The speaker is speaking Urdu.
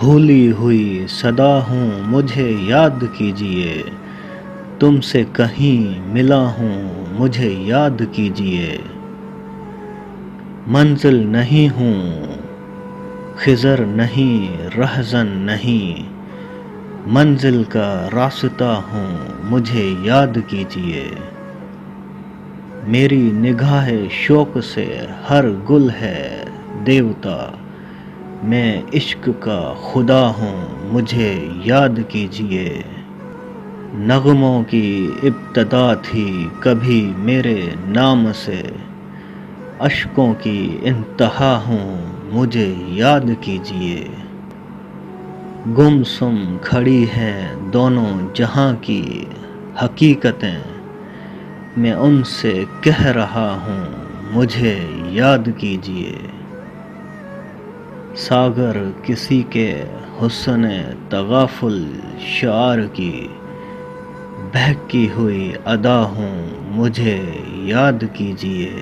بھولی ہوئی صدا ہوں مجھے یاد کیجیے، تم سے کہیں ملا ہوں مجھے یاد کیجیے۔ منزل نہیں ہوں خضر نہیں رہزن نہیں، منزل کا راستہ ہوں مجھے یاد کیجیے۔ میری نگاہ شوق سے ہر گل ہے دیوتا، میں عشق کا خدا ہوں مجھے یاد کیجیے۔ نغموں کی ابتدا تھی کبھی میرے نام سے، اشکوں کی انتہا ہوں مجھے یاد کیجیے۔ گمسم کھڑی ہیں دونوں جہاں کی حقیقتیں، میں ان سے کہہ رہا ہوں مجھے یاد کیجیے۔ ساغر کسی کے حسن تغافل شعر کی، بہکی ہوئی ادا ہوں مجھے یاد کیجیے۔